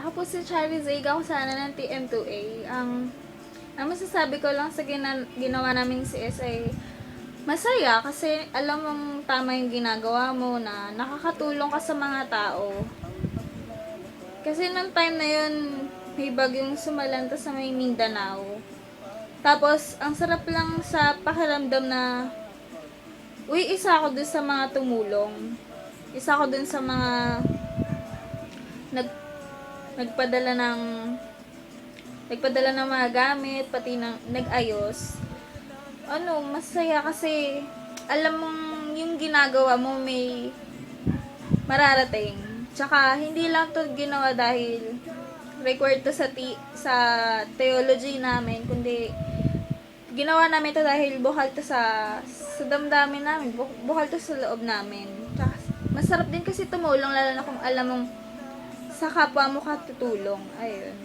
Ako po si Charlie Zayga, ako sana ng TM2A. Ang masasabi ko lang sa ginawa naming CS ay masaya kasi alam mong tama yung ginagawa mo na nakakatulong ka sa mga tao. Kasi nung time na yun, may bagyong sumalanta sa may Mindanao. Tapos, ang sarap lang sa pakiramdam na, uy, isa ako dun sa mga tumulong. Isa ako dun sa mga nag nagpadala ng mga gamit, pati ng nag-ayos. Masaya kasi alam mong yung ginagawa mo may mararating. Tsaka hindi lang to ginawa dahil required to sa theology namin, kundi ginawa namin to dahil buhal to sa damdamin namin, buhal to sa loob namin. Tsaka, masarap din kasi tumulong lalo na kung alam mong sa kapwa mo ka tutulong. Ayun.